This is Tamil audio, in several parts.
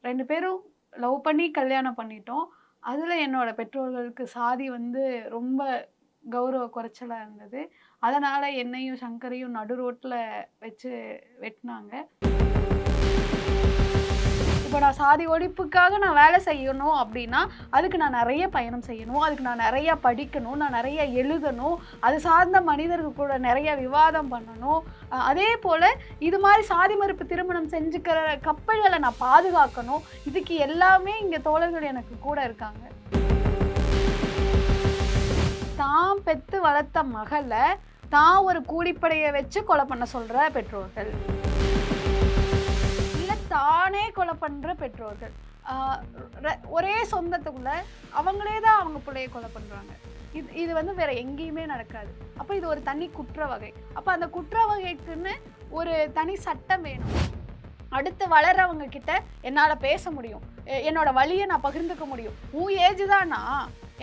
2 பேரும் லவ் பண்ணி கல்யாணம் பண்ணிட்டோம். அதுல என்னோட பெற்றோர்களுக்கு சாதி வந்து ரொம்ப கௌரவ குறைச்சலா இருந்தது. அதனால என்னையும் சங்கரையும் நடு ரோட்ல வச்சு வெட்டுனாங்க. இப்போ நான் சாதி ஒழிப்புக்காக நான் வேலை செய்யணும் அப்படின்னா, அதுக்கு நான் நெறைய பயணம் செய்யணும். அதுக்கு நான் நெறைய படிக்கணும். நான் நெறைய எழுதணும். அது சார்ந்த மனிதர்கள் கூட நெறைய விவாதம் பண்ணணும். அதே போல இது மாரி சாதி மறுப்பு திருமணம் செஞ்சுக்கிற கப்பல்கள நான் பாதுகாக்கணும். இதுக்கு எல்லாமே இங்க தோழர்கள் எனக்கு கூட இருக்காங்க. தான் பெத்து வளர்த்த மகள, தான் ஒரு கூலிப்படைய வச்சு கொலை பண்ண சொல்ற பெற்றோர்கள். இல்ல தானே கொலை பண்ற பெற்றோர்கள். ஆ ஒரே சொந்தத்துக்குள்ள அவங்களே தான் அவங்க புள்ளைய கொலை பண்றாங்க. இது வந்து வேற எங்கேயுமே நடக்காது. அப்ப இது ஒரு தனி குற்ற வகை. அப்ப அந்த குற்ற வகைக்குன்னு ஒரு தனி சட்டம் வேணும். அடுத்து வளர்றவங்க கிட்ட என்னால பேச முடியும். என்னோட வலிய நான் பகிர்ந்துக்க முடியும். உன் ஏஜ் தானா?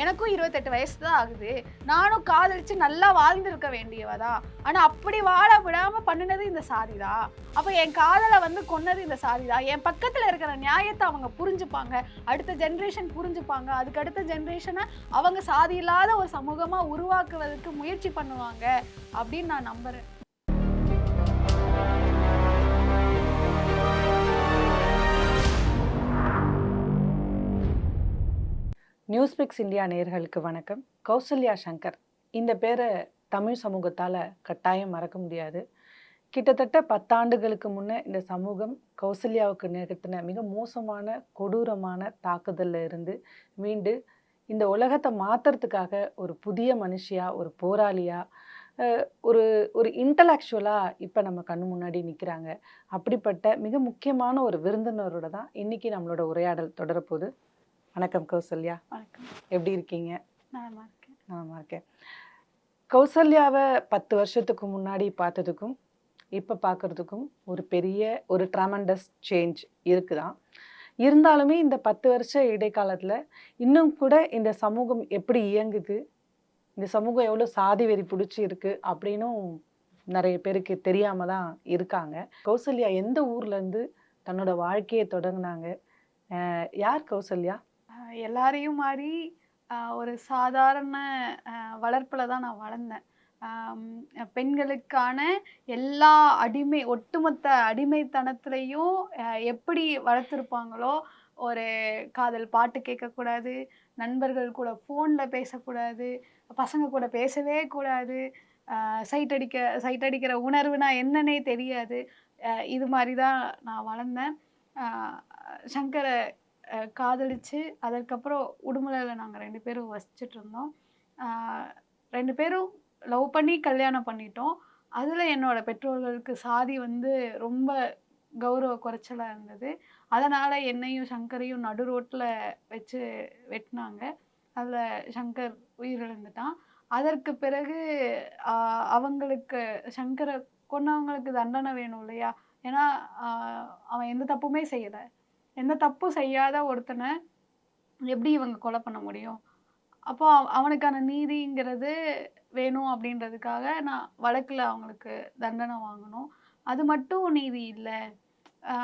எனக்கும் 28 வயசு தான் ஆகுது. நானும் காதலிச்சு நல்லா வாழ்ந்திருக்க வேண்டியவ தான். ஆனா அப்படி வாழ விடாம பண்ணுனது இந்த சாதி தான். அப்ப என் காதல வந்து கொன்னது இந்த சாதி தான். என் பக்கத்துல இருக்கிற நியாயத்த அவங்க புரிஞ்சுப்பாங்க. அடுத்த ஜெனரேஷன் புரிஞ்சுப்பாங்க. அதுக்கு அடுத்த ஜெனரேஷன அவங்க சாதி இல்லாத ஒரு சமூகமா உருவாக்குவதற்கு முயற்சி பண்ணுவாங்க அப்படின்னு நான் நம்புறேன். நியூஸ்பிக்ஸ் இந்தியா நேயர்களுக்கு வணக்கம். கௌசல்யா சங்கர் இந்த பேரை தமிழ் சமூகத்தால் கட்டாயம் மறக்க முடியாது. கிட்டத்தட்ட 10 ஆண்டுகளுக்கு முன்னே இந்த சமூகம் கௌசல்யாவுக்கு நிகழ்த்தின மிக மோசமான கொடூரமான தாக்குதலில் இருந்து மீண்டு இந்த உலகத்தை மாற்றுறதுக்காக ஒரு புதிய மனுஷியா, ஒரு போராளியா, ஒரு ஒரு இன்டலெக்சுவலாக இப்போ நம்ம கண்ணு முன்னாடி நிற்கிறாங்க. அப்படிப்பட்ட மிக முக்கியமான ஒரு விருந்தினரோட தான் இன்னைக்கு நம்மளோட உரையாடல் தொடரப்போகுது. வணக்கம் கௌசல்யா. வணக்கம். எப்படி இருக்கீங்க? நலமா இருக்கேன். நலமா இருக்கேன். கௌசல்யாவை 10 வருஷத்துக்கு முன்னாடி பார்த்ததுக்கும் இப்போ பார்க்குறதுக்கும் ஒரு பெரிய ஒரு ட்ரமெண்டஸ் சேஞ்ச் இருக்குதான். இருந்தாலுமே இந்த 10 வருஷ இடைக்காலத்தில் இன்னும் கூட இந்த சமூகம் எப்படி இயங்குது, இந்த சமூகம் எவ்வளோ சாதி வெறி பிடிச்சி இருக்கு அப்படின்னும் நிறைய பேருக்கு தெரியாம தான் இருக்காங்க. கௌசல்யா எந்த ஊர்லேருந்து தன்னோட வாழ்க்கையை தொடங்கினாங்க? யார் கௌசல்யா? எல்லாரையும் மாரி ஒரு சாதாரண வளர்ப்பில் தான் நான் வளர்ந்தேன். பெண்களுக்கான எல்லா ஒட்டுமொத்த அடிமைத்தனத்துலேயும் எப்படி வளர்த்துருப்பாங்களோ, ஒரு காதல் பாட்டு கேட்கக்கூடாது, நண்பர்கள் கூட ஃபோனில் பேசக்கூடாது, பசங்க கூட பேசவே கூடாது, சைட் அடிக்கிற உணர்வுனா என்னன்னே தெரியாது. இது மாதிரி தான் நான் வளர்ந்தேன். சங்கர காதலிச்சு, அதற்கப்புறம் உடுமலையில நாங்க 2 பேரும் வசிச்சுட்ருந்தோம். 2 பேரும் லவ் பண்ணி கல்யாணம் பண்ணிட்டோம். அதுல என்னோட பெற்றோர்களுக்கு சாதி வந்து ரொம்ப கௌரவ குறைச்சலா இருந்தது. அதனால என்னையும் சங்கரையும் நடு ரோட்ல வச்சு வெட்டுனாங்க. அதுல சங்கர் உயிரிழந்துட்டான். அதற்கு பிறகு அ அவங்களுக்கு சங்கர கொன்னவங்களுக்கு தண்டனை வேணும் இல்லையா? ஏன்னா, அ அவன் எந்த தப்புமே செய்யல. எந்த தப்பும் செய்யாத ஒருத்தன எப்படி இவங்க கொலை பண்ண முடியும்? அப்போ அவனுக்கான நீதிங்கிறது வேணும் அப்படின்றதுக்காக நான் வழக்குல அவங்களுக்கு தண்டனை வாங்கணும். அது மட்டும் நீதி இல்ல. ஆ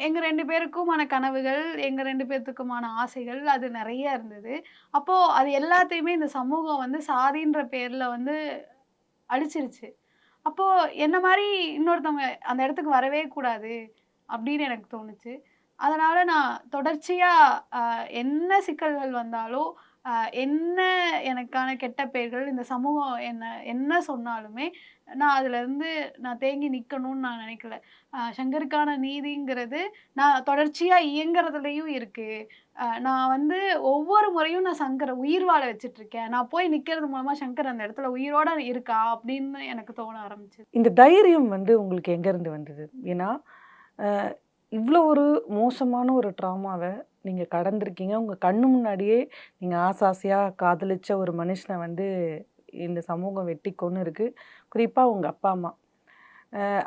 எங்க 2 பேருக்குமான கனவுகள், எங்க 2 பேத்துக்குமான ஆசைகள் அது நெறைய இருந்தது. அப்போ அது எல்லாத்தையுமே இந்த சமூகம் வந்து சாதின்ற பேர்ல வந்து அழிச்சிருச்சு. அப்போ என்ன மாரி இன்னொருத்தவங்க அந்த இடத்துக்கு வரவே கூடாது அப்படின்னு எனக்கு தோணுச்சு. அதனால நான் தொடர்ச்சியா அ என்ன சிக்கல்கள் வந்தாலும், அ என்ன எனக்கான கெட்ட பெயர்கள் இந்த சமூகம் என்ன சொன்னாலுமே, நான் அதுலருந்து நான் தேங்கி நிக்கணும்னு நான் நினைக்கல. சங்கருக்கான நீதிங்கிறது நான் தொடர்ச்சியா இயங்குறதுலயும் இருக்கு. நான் வந்து ஒவ்வொரு முறையும் நான் சங்கர உயிர் வாழ வச்சுட்டுருக்கேன். நான் போய் நிக்கிறது மூலமா சங்கர் அந்த இடத்துல உயிரோட இருக்கா அப்படின்னு எனக்கு தோண ஆரம்பிச்சது. இந்த தைரியம் வந்து உங்களுக்கு எங்கேருந்து வந்தது? ஏன்னா இவ்வளோ ஒரு மோசமான ஒரு ட்ராமாவை நீங்கள் கடந்திருக்கீங்க. உங்கள் கண்ணு முன்னாடியே நீங்கள் ஆசாசியாக காதலிச்ச ஒரு மனுஷனை வந்து இந்த சமூகம் வெட்டி கொன்று இருக்கு. குறிப்பாக உங்கள் அப்பா அம்மா.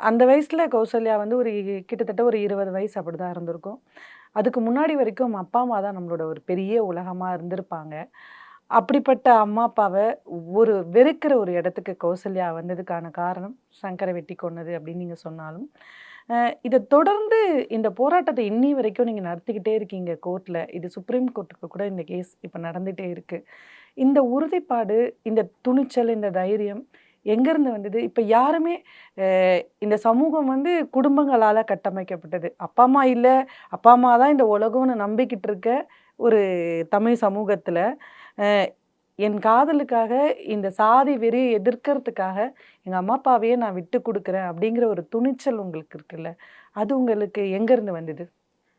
அந்த வயசில் கௌசல்யா வந்து ஒரு கிட்டத்தட்ட ஒரு 20 வயசு அப்படி தான் இருந்திருக்கும். அதுக்கு முன்னாடி வரைக்கும் அப்பா அம்மா தான் நம்மளோட ஒரு பெரிய உலகமாக இருந்திருப்பாங்க. அப்படிப்பட்ட அம்மா அப்பாவை ஒரு வெறுக்கிற ஒரு இடத்துக்கு கௌசல்யா வந்ததுக்கான காரணம் சங்கரை வெட்டி கொன்னது அப்படின்னு நீங்கள் சொன்னாலும், இத தொடர்ந்து இந்த போராட்டத்த இன்னி வரைக்கும் நீங்க நடத்திக்கிட்டே இருக்கீங்க கோர்ட்ல. இது சுப்ரீம் கோர்ட்டுக்கு கூட இந்த கேஸ் இப்ப நடந்துட்டே இருக்கு. இந்த உறுதிப்பாடு, இந்த துணிச்சல், இந்த தைரியம் எங்கேருந்து வந்தது? இப்ப யாருமே அ இந்த சமூகம் வந்து குடும்பங்களால கட்டமைக்கப்பட்டது. அப்பா, அம்மா இல்ல, அப்பா, அம்மா தான் இந்த உலகம்னு நம்பிக்கிட்டு இருக்க ஒரு தமிழ் சமூகத்துல, அ என் காதலுக்காக இந்த சாதி வெறிய எதிர்க்கிறதுக்காக எங்க அம்மா, அப்பாவையே நான் விட்டு குடுக்குறேன் அப்படிங்கிற ஒரு துணிச்சல் உங்களுக்கு இருக்குல்ல, அது உங்களுக்கு எங்கேருந்து வந்தது?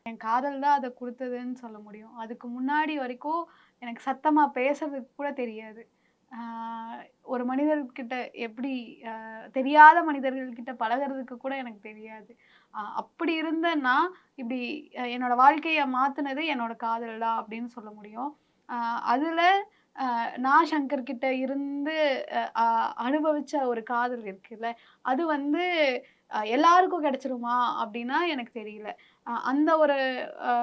என் காதல் தான் அத குடுத்ததுன்னு சொல்ல முடியும். அதுக்கு முன்னாடி வரைக்கும் எனக்கு சத்தமா பேசுறதுக்கு கூட தெரியாது. ஆ ஒரு மனிதர்கிட்ட எப்படி தெரியாத மனிதர்கள் கிட்ட பழகுறதுக்கு கூட எனக்கு தெரியாது. அப்படி இருந்த நான், இப்படி என்னோட வாழ்க்கைய மாத்துனது என்னோட காதல் தான் அப்படின்னு சொல்ல முடியும். அ அதுல நான் சங்கர் கிட்ட இருந்து அ அனுபவிச்ச ஒரு காதல் இருக்குல்ல, அது வந்து எல்லாருக்கும் கிடைச்சிருமா அப்படின்னா எனக்கு தெரியல. அந்த ஒரு அ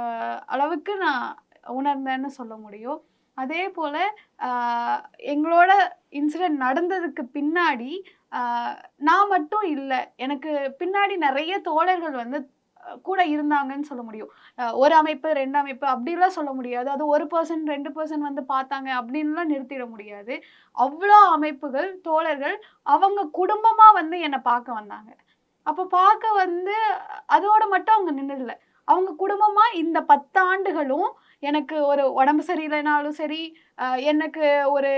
அளவுக்கு நான் உணர்ந்தேன்னு சொல்ல முடியும். அதேபோல அ எங்களோட இன்சிடென்ட் நடந்ததுக்கு பின்னாடி, அ நான் மட்டும் இல்ல. எனக்கு பின்னாடி நெறைய தோழர்கள் வந்து கூட இருந்தாங்கன்னு சொல்ல முடியும். ஒரு அமைப்பு, 2 அமைப்பு அப்படிலாம் சொல்ல முடியாது. அது 1% 2% வந்து பார்த்தாங்க அப்படின்லாம் நிறுத்திட முடியாது. அவ்ளோ அமைப்புகள், தோழர்கள் அவங்க குடும்பமா வந்து என்ன பார்க்க வந்தாங்க. அப்ப பார்க்க வந்து அதோட மட்டும் அவங்க நின்னதில்ல. அவங்க குடும்பமா இந்த 10 ஆண்டுகளும் எனக்கு ஒரு உடம்பு சரியில்லைனாலும் சரி, எனக்கு ஒரு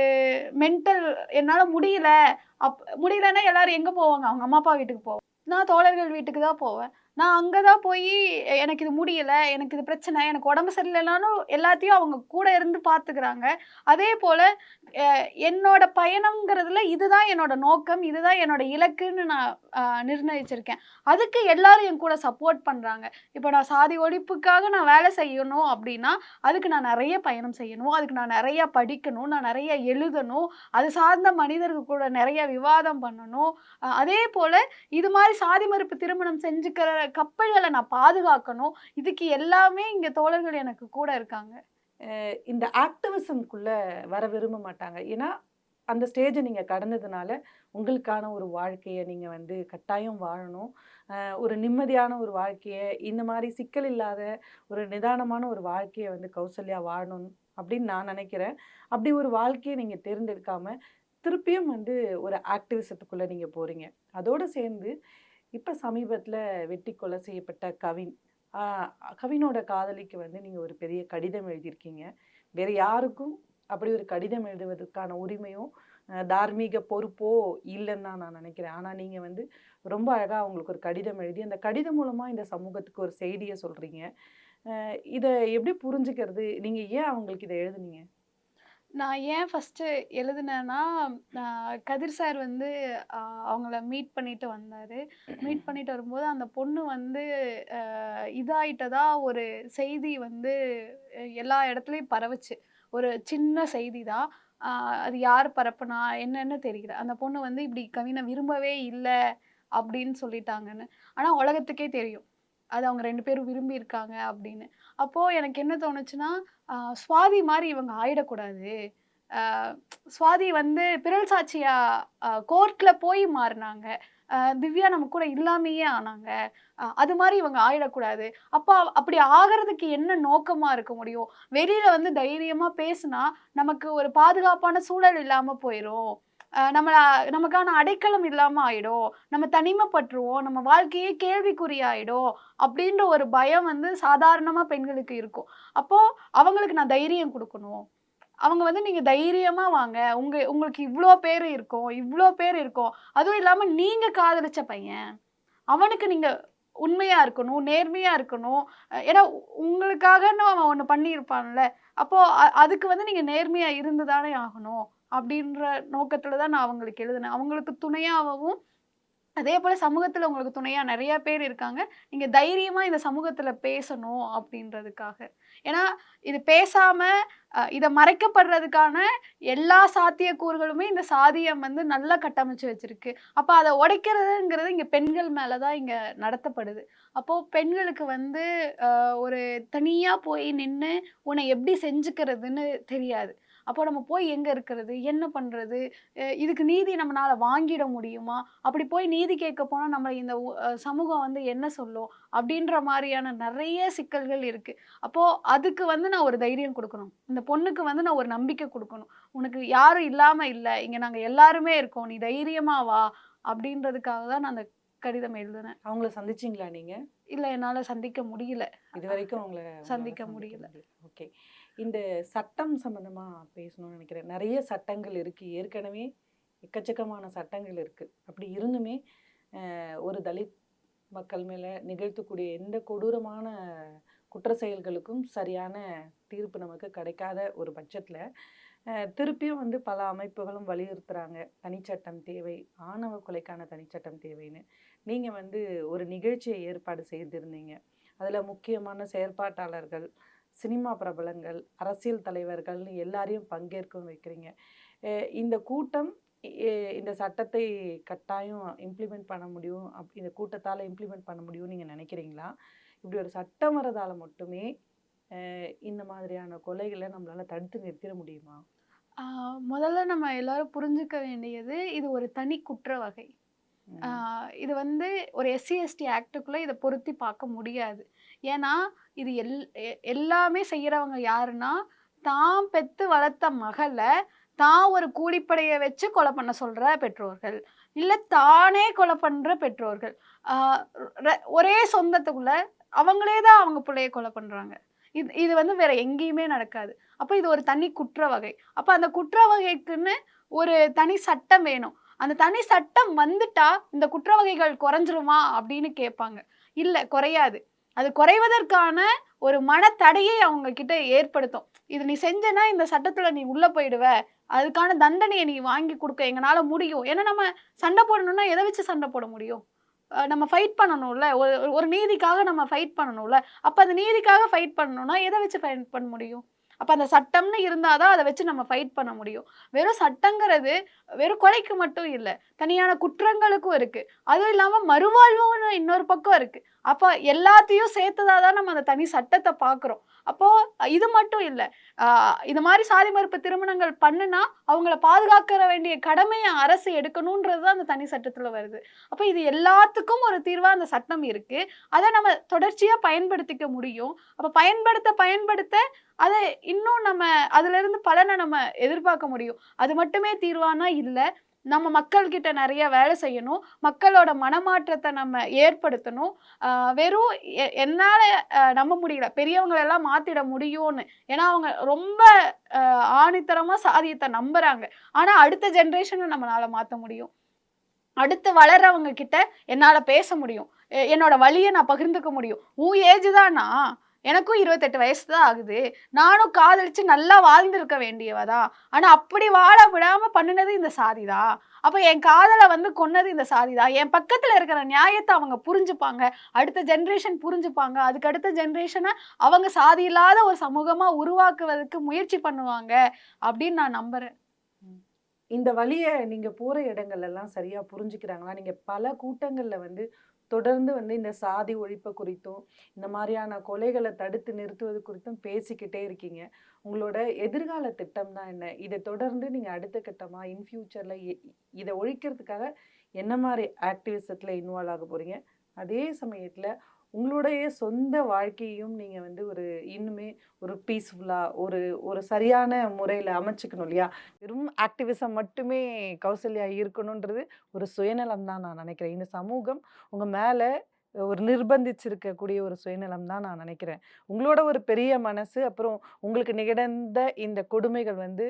மென்டல் என்னால முடியல. முடியலன்னா எல்லாரும் எங்க போவாங்க? அவங்க அம்மா, அப்பா வீட்டுக்கு போவாங்க. நான் தோழர்கள் வீட்டுக்கு தான் போவேன். நான் அங்க தான் போயி எனக்கு இது முடியல, எனக்கு இது பிரச்சனை, எனக்கு உடம்பு சரியில்லனாலும் எல்லாத்தையும் அவங்க கூட இருந்து பார்த்துக்கிறாங்க. அதேபோல என்னோட பயணம்ங்கிறதுல இதுதான் என்னோட நோக்கம், இதுதான் என்னோட இலக்குன்னு நான் நிர்ணயிச்சிருக்கேன். அதுக்கு எல்லாரும் என் கூட சப்போர்ட் பண்றாங்க. இப்ப நான் சாதி ஒழிப்புக்காக நான் வேலை செய்யணும் அப்டின்னா, அதுக்கு நான் நெறைய பயணம் செய்யணும். அதுக்கு நான் நெறைய படிக்கணும். நான் நெறைய எழுதணும். அது சார்ந்த மனிதர்கள் கூட நெறைய விவாதம் பண்ணணும். அதேபோல இது மாரி சாதி மறுப்பு திருமணம் செஞ்சுக்கிற கப்பல்கள நான் பாதுகாக்கணும். இதுக்கு எல்லாமே இங்க தோழர்கள் எனக்கு கூட இருக்காங்க. இந்த ஆக்டிவிசம்க்குள்ள வர விரும்ப மாட்டாங்க. ஏன்னா, அந்த ஸ்டேஜ நீங்க கடந்ததுனால, உங்களுக்கான ஒரு வாழ்க்கைய நீங்க வந்து கட்டாயம் வாழணும். ஒரு நிம்மதியான ஒரு வாழ்க்கைய, இந்த மாரி சிக்கல் இல்லாத ஒரு நிதானமான ஒரு வாழ்க்கைய வந்து கௌசல்யா வாழணும் அப்படின்னு நான் நெனைக்கிறேன். அப்படி ஒரு வாழ்க்கைய நீங்க தேர்ந்தெடுக்காம, திருப்பியும் வந்து ஒரு ஆக்டிவிசத்துக்குள்ள நீங்க போறீங்க. அதோட சேர்ந்து, இப்ப சமீபத்தில வெட்டி கொலை செய்யப்பட்ட கவின். ஆ கவினோட காதலிக்கு வந்து நீங்க ஒரு பெரிய கடிதம் எழுதியிருக்கீங்க. வேற யாருக்கும் அப்படி ஒரு கடிதம் எழுதுவதற்கான உரிமையும், தார்மீக பொறுப்போ இல்லன்னு தான் நான் நினைக்கிறேன். ஆனா நீங்க வந்து ரொம்ப அழகா அவங்களுக்கு ஒரு கடிதம் எழுதி, அந்த கடிதம் மூலமா இந்த சமூகத்துக்கு ஒரு செய்திய சொல்றீங்க. இத எப்படி புரிஞ்சுக்கிறது? நீங்க ஏன் அவங்களுக்கு இத எழுதுனீங்க? நான் ஏன் ஃபர்ஸ்ட்டு எழுதுனேன்னா, கதிர் சார் வந்து அவங்கள மீட் பண்ணிட்டு வந்தாரு. மீட் பண்ணிட்டு வரும்போது அந்த பொண்ணு வந்து இதாயிட்டதா ஒரு செய்தி வந்து எல்லா இடத்துலயும் பரவுச்சு. ஒரு சின்ன செய்தி தான். அ அது யார் பரப்புனா என்னன்னு தெரியல. அந்த பொண்ணு வந்து இப்டி கவின விரும்பவே இல்ல அப்டின்னு சொல்லிட்டாங்கன்னு. ஆனா உலகத்துக்கே தெரியும். அது அவங்க 2 பேரும் விரும்பியிருக்காங்க அப்டின்னு. அப்போ எனக்கு என்ன தோணுச்சுன்னா, சுவாதி மாரி இவங்க ஆயிடக்கூடாது. அ சுவாதி வந்து பிறல் சாட்சியா கோர்ட்ல போய் மாறுனாங்க. திவ்யா நம்ம கூட இல்லாமயே ஆனாங்க. அது மாரி இவங்க ஆயிடக்கூடாது. அப்ப அப்படி ஆகுறதுக்கு என்ன நோக்கமா இருக்க முடியும்? வெளியில வந்து தைரியமா பேசுனா, நமக்கு ஒரு பாதுகாப்பான சூழல் இல்லாம போயிரும். நம்மள நமக்கான அடைக்கலம் இல்லாம ஆயிடும். நம்ம தனிமைப்பட்டுருவோம். நம்ம வாழ்க்கையே கேள்விக்குறியாயிடும். அப்படின்ற ஒரு பயம் வந்து சாதாரணமா பெண்களுக்கு இருக்கும். அப்போ அவங்களுக்கு நான் தைரியம் குடுக்கணும். அவங்க வந்து நீங்க தைரியமா வாங்க. உங்களுக்கு இவ்ளோ பேர் இருக்கோம். இவ்ளோ பேர் இருக்கோம். அதுவும் இல்லாம நீங்க காதலிச்ச பையன். அவனுக்கு நீங்க உண்மையா இருக்கணும், நேர்மையா இருக்கணும். ஏன்னா உங்களுக்காகன்னு அவன் ஒண்ணு பண்ணியிருப்பான்ல. அப்போ அதுக்கு வந்து நீங்க நேர்மையா இருந்து தானே ஆகணும். அப்படின்ற நோக்கத்துல தான் நான் அவங்களுக்கு எழுதினேன். அவங்களுக்கு துணையாவும் அதேபோல சமூகத்துல உங்களுக்கு துணையா நெறைய பேர் இருக்காங்க. நீங்க தைரியமா இந்த சமூகத்துல பேசணும் அப்டின்றதுக்காக. ஏன்னா, இது பேசாம இத மறைக்கப்படுறதுக்கான எல்லா சாத்தியக்கூறுகளுமே இந்த சாதியம் வந்து நல்லா கட்டமைச்சு வச்சிருக்கு. அப்ப அத உடைக்கிறதுங்கிறது இங்க பெண்கள் மேல தான் இங்க நடத்தப்படுது. அப்போ பெண்களுக்கு வந்து ஒரு தனியா போய் நின்னு உன்னை எப்படி செஞ்சுக்கிறதுன்னு தெரியாது. அப்போ நம்ம போய் எங்க இருக்கிறது? என்ன பண்றது? இதுக்கு நீதி நம்மனால வாங்கிட முடியுமா? அப்படி போய் நீதி கேட்க போனா நம்ம இந்த சமூகம் வந்து என்ன சொல்லும்? அப்படின்ற மாரியான நெறைய சிக்கல்கள் இருக்கு. அப்போ அதுக்கு வந்து நான் ஒரு தைரியம் குடுக்கணும். இந்த பொண்ணுக்கு வந்து நான் ஒரு நம்பிக்கை குடுக்கணும். "உனக்கு யாரும் இல்லாம இல்ல. இங்க நாங்க எல்லாருமே இருக்கோம். நீ தைரியமா வா." அப்படின்றதுக்காக தான் நான் அந்த கடிதம் எழுதுனேன். அவங்கள சந்திச்சீங்களா நீங்க? இல்ல என்னால சந்திக்க முடியல. இதுவரைக்கும் உங்களால சந்திக்க சந்திக்க முடியல. முடியல. ஓகே. இந்த சட்டம் சம்பந்தமா பேசணும்னு நினைக்கிறேன். நெறைய சட்டங்கள் இருக்கு. ஏற்கனவே எக்கச்சக்கமான சட்டங்கள் இருக்கு. அப்படி இருந்துமே ஒரு தலித் மக்கள் மேல நிகழ்த்தக்கூடிய எந்த கொடூரமான குற்ற செயல்களுக்கும் சரியான தீர்ப்பு நமக்கு கிடைக்காத ஒரு பட்சத்துல திருப்பியும் வந்து பல அமைப்புகளும் வலியுறுத்துறாங்க. தனிச்சட்டம் தேவை, ஆணவ கொலைக்கான தனிச்சட்டம் தேவைன்னு. நீங்க வந்து ஒரு நிகழ்ச்சியை ஏற்பாடு செய்திருந்தீங்க. அதுல முக்கியமான செயற்பாட்டாளர்கள், சினிமா பிரபலங்கள், அரசியல் தலைவர்கள்னு எல்லாரையும் பங்கேற்கவும் வைக்கிறீங்க. இந்த கூட்டம் இந்த சட்டத்தை கட்டாயம் இம்ப்ளிமெண்ட் பண்ண முடியும். இந்த கூட்டத்தால இம்ப்ளிமெண்ட் பண்ண முடியும்னு நீங்க நினைக்கிறீங்களா? இப்படி ஒரு சட்டம் வரதால மட்டுமே இந்த மாதிரியான கொலைகளை நம்மளால தடுத்து நிறுத்திட முடியுமா? ஆ முதல்ல நம்ம எல்லாரும் புரிஞ்சுக்க வேண்டியது, இது ஒரு தனி குற்ற வகை. ஆ ம். இது வந்து ஒரு எஸ்சி, எஸ்டி ஆக்ட்டுக்குள்ள இத பொருத்தி பார்க்க முடியாது. ஏன்னா, இது எல்லாமே செய்யறவங்க யாருன்னா, தான் பெத்து வளர்த்த மகள, தான் ஒரு கூலிப்படைய வச்சு கொலை பண்ண சொல்ற பெற்றோர்கள். இல்ல தானே கொலை பண்ற பெற்றோர்கள். ஆ ஒரே சொந்தத்துக்குள்ள அவங்களே தான் அவங்க புள்ளைய கொலை பண்றாங்க. இது இது வந்து வேற எங்கேயுமே நடக்காது. அப்ப இது ஒரு தனி குற்ற வகை. அப்ப அந்த குற்ற வகைக்குன்னு ஒரு தனி சட்டம் வேணும். அந்த தனி சட்டம் வந்துட்டா, இந்த குற்ற வகைகள் குறைஞ்சிருமா? அப்படின்னு கேட்பாங்க. இல்ல குறையாது. அது குறைவதற்கான ஒரு மனத்தடையை அவங்க கிட்ட ஏற்படுத்தும். இது நீ செஞ்சேன்னா, இந்த சட்டத்துல நீ உள்ள போயிடுவ. அதுக்கான தண்டனைய நீ வாங்கி குடுக்க எங்கனால முடியும். ஏன்னா நம்ம சண்டை போடணும்னா, எத வச்சு சண்டை போட முடியும்? நம்ம ஃபைட் பண்ணணும்ல. ஒரு ஒரு நீதிக்காக நம்ம ஃபைட் பண்ணணும்ல. அப்ப அந்த நீதிக்காக ஃபைட் பண்ணணும்னா, எத வச்சு ஃபைட் பண்ண முடியும்? அப்ப அந்த சட்டம்னு இருந்தா தான் அத வச்சு நம்ம ஃபைட் பண்ண முடியும். வெறும் சட்டங்கிறது வெறும் கொலைக்கு மட்டும் இல்ல. தனியான குற்றங்களுக்கும் இருக்கு. அதுவும் இல்லாம மறுவாழ்வுன்னு இன்னொரு பக்கம் இருக்கு. அப்ப எல்லாத்தையும் சேர்த்ததா தான் நம்ம அந்த தனி சட்டத்த பார்க்குறோம். அப்போ இது மட்டும் இல்ல. ஆ இது மாரி சாதி மறுப்பு திருமணங்கள் பண்ணுனா, அவங்கள பாதுகாக்க வேண்டிய கடமைய அரசு எடுக்கணும்ன்றது தான் அந்த தனி சட்டத்துல வருது. அப்ப இது எல்லாத்துக்கும் ஒரு தீர்வா அந்த சட்டம் இருக்கு. அத நம்ம தொடர்ச்சியா பயன்படுத்திக்க முடியும். அப்ப பயன்படுத்த அத இன்னும் நம்ம அதிலிருந்து பலன நம்ம எதிர்பார்க்க முடியும். அது மட்டுமே தீர்வானா இல்ல. நம்ம மக்கள் கிட்ட நெறைய வேலை செய்யணும். மக்களோட மனமாற்றத்த நம்ம ஏற்படுத்தணும். அ வெறும் என்னால நம்ப முடியல. பெரியவங்கள எல்லாம் மாத்திட முடியும்னு. ஏன்னா அவங்க ரொம்ப ஆணித்தரமா சாதியத்த நம்புறாங்க. ஆனா அடுத்த ஜெனரேஷன நம்மளால மாத்த முடியும். அடுத்து வளர்றவங்க கிட்ட என்னால பேச முடியும். என்னோட வலிய நான் பகிர்ந்துக்க முடியும். உன் ஏஜ் தானா? எனக்கும் 28 வயசு தான் ஆகுது. நானும் காதலிச்சு நல்லா வாழ்ந்திருக்க வேண்டியவ தான். ஆனா அப்படி வாழ விடாம பண்ணுனது இந்த சாதி தான். அப்ப என் காதல வந்து கொன்னது இந்த சாதி தான். என் பக்கத்துல இருக்கிற நியாயத்த அவங்க புரிஞ்சுப்பாங்க. அடுத்த ஜெனரேஷன் புரிஞ்சுப்பாங்க. அதுக்கு அடுத்த ஜெனரேஷன அவங்க சாதி இல்லாத ஒரு சமூகமா உருவாக்குவதற்கு முயற்சி பண்ணுவாங்க. அப்படின்னு நான் நம்புறேன். ம். இந்த வழிய நீங்க போற இடங்கள்ல எல்லாம் சரியா புரிஞ்சுக்கிறாங்களா? நீங்க பல கூட்டங்கள்ல வந்து தொடர்ந்து வந்து இந்த சாதி ஒழிப்பு குறித்தும், இந்த மாரியான கொலைகள தடுத்து நிறுத்துவது குறித்தும் பேசிக்கிட்டே இருக்கீங்க. உங்களோட எதிர்கால திட்டம் தான் என்ன? இத தொடர்ந்து நீங்க அடுத்த கட்டமா இன் ஃபியூச்சர்ல இத ஒழிக்கிறதுக்காக என்ன மாரி ஆக்டிவிசத்துல இன்வால்வ் ஆக போறீங்க? அதே சமயத்துல உங்களுடைய சொந்த வாழ்க்கையையும் நீங்க வந்து ஒரு இன்னுமே ஒரு பீஸ்ஃபுல்லா ஒரு ஒரு சரியான முறையில அமைச்சுக்கணும் இல்லையா? வெறும் ஆக்டிவிசம் மட்டுமே கௌசல்யா இருக்கணுன்றது ஒரு சுயநலம் தான் நான் நினைக்கிறேன். இந்த சமூகம் உங்க மேல ஒரு நிர்பந்திச்சிருக்கக்கூடிய ஒரு சுயநலம் தான் நான் நினைக்கிறேன். உங்களோட ஒரு பெரிய மனசு, அப்புறம் உங்களுக்கு நிகழ்ந்த இந்த கொடுமைகள் வந்து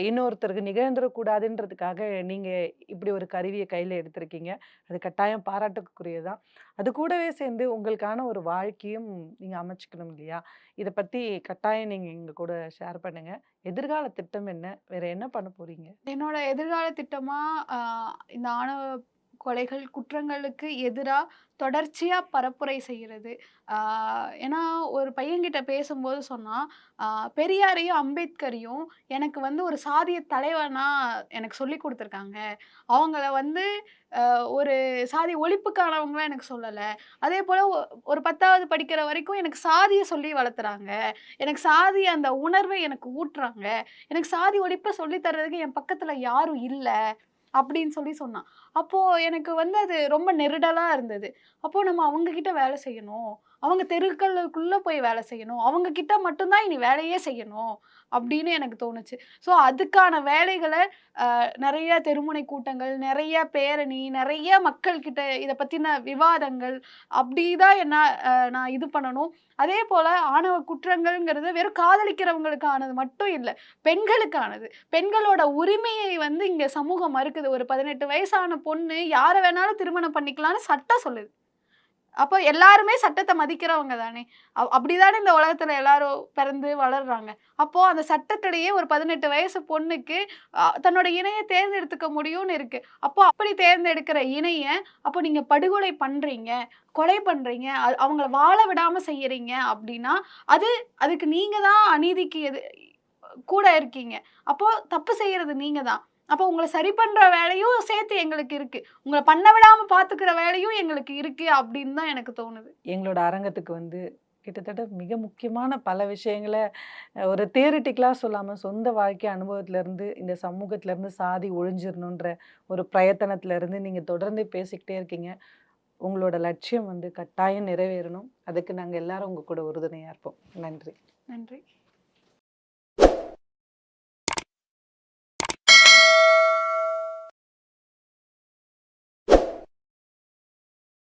இன்னொருத்தருக்கு நிகழ்ந்துறக்கூடாதுன்றதுக்காக நீங்க இப்படி ஒரு கருவிய கையில எடுத்திருக்கீங்க. அது கட்டாயம் பாராட்டுக்குரியது தான். அது கூடவே சேர்ந்து உங்களுக்கான ஒரு வாழ்க்கையும் நீங்க அமைச்சுக்கணும் இல்லையா? இத பத்தி கட்டாயம் நீங்க எங்க கூட ஷேர் பண்ணுங்க. எதிர்கால திட்டம் என்ன? வேற என்ன பண்ண போறீங்க? என்னோட எதிர்கால திட்டமா, அ இந்த ஆணவ கொலைகள், குற்றங்களுக்கு எதிரா தொடர்ச்சியா பரப்புரை செய்றது. ஆ ஏன்னா ஒரு பையன்கிட்ட பேசும்போது சொன்னா, பெரியாரையும், அம்பேத்கரையும் எனக்கு வந்து ஒரு சாதிய தலைவனா எனக்கு சொல்லிக் குடுத்துருக்காங்க. அவங்கள வந்து ஒரு சாதி ஒழிப்புக்கானவங்களா எனக்கு சொல்லல. அதேபோல ஒரு 10வது படிக்கிற வரைக்கும் எனக்கு சாதிய சொல்லி வளர்த்துறாங்க. எனக்கு சாதி அந்த உணர்வை எனக்கு ஊட்டுறாங்க. எனக்கு சாதி ஒழிப்ப சொல்லி தர்றதுக்கு என் பக்கத்துல யாரும் இல்ல. அப்படின்னு சொல்லி சொன்னான். அப்போ எனக்கு வந்து அது ரொம்ப நெருடலா இருந்தது. அப்போ நம்ம அவங்க கிட்ட வேலை செய்யணும். அவங்க தெருக்களுக்குள்ள போய் வேலை செய்யணும். அவங்க கிட்ட மட்டும் தான் இனி வேலையே செய்யணும். அப்படின்னு எனக்கு தோணுச்சு. ஸோ அதுக்கான வேலைகள நெறைய தெருமுனை கூட்டங்கள், நெறைய பேரணி, நெறைய மக்கள் கிட்ட இத பத்தின விவாதங்கள், அப்படிதான் நான் இது பண்ணணும். அதேபோல ஆணவ குற்றங்கள்ங்கிறது வெறும் காதலிக்கிறவங்களுக்கானது மட்டும் இல்ல. பெண்களுக்கானது. பெண்களோட உரிமையை வந்து இங்க சமூகம் மறுக்குது. ஒரு 18 வயசான பொண்ணு யார வேணாலும் திருமணம் பண்ணிக்கலாம்னு சட்டம் சொல்லுது. அப்போ எல்லாருமே சட்டத்த மதிக்கிறவங்க தானே! அப்படிதானே இந்த உலகத்துல எல்லாரும் பிறந்து வளர்றாங்க. அப்போ அந்த சட்டத்திலேயே ஒரு 18 வயசு பொண்ணுக்கு தன்னோட இணைய தேர்ந்தெடுத்துக்க முடியும்னு இருக்கு. அப்போ அப்படி தேர்ந்தெடுக்கிற இணைய, அப்போ நீங்க படுகொலை பண்றீங்க, கொலை பண்றீங்க, அவங்கள வாழ விடாம செய்யறீங்க அப்படின்னா, அதுக்கு நீங்க தான் அநீதிக்கு கூட இருக்கீங்க. அப்போ தப்பு செய்யறது நீங்க தான். அப்போ உங்கள சரி பண்ற வேலையும் சேர்த்து எங்களுக்கு இருக்கு. உங்கள பண்ண விடாம பார்த்துக்கிற வேலையும் எங்களுக்கு இருக்கு அப்படின்னு தான் எனக்கு தோணுது. எங்களோட அரங்கத்துக்கு வந்து கிட்டத்தட்ட மிக முக்கியமான பல விஷயங்கள ஒரு தியரிட்டிக்கலா சொல்லாம, சொந்த வாழ்க்கை அனுபவத்திலருந்து, இந்த சமூகத்திலருந்து சாதி ஒழிஞ்சிரணுன்ற ஒரு பிரயத்தனத்திலருந்து நீங்க தொடர்ந்து பேசிக்கிட்டே இருக்கீங்க. உங்களோட லட்சியம் வந்து கட்டாயம் நிறைவேறணும். அதுக்கு நாங்க எல்லாரும் உங்க கூட உறுதுணையா இருப்போம். நன்றி. நன்றி.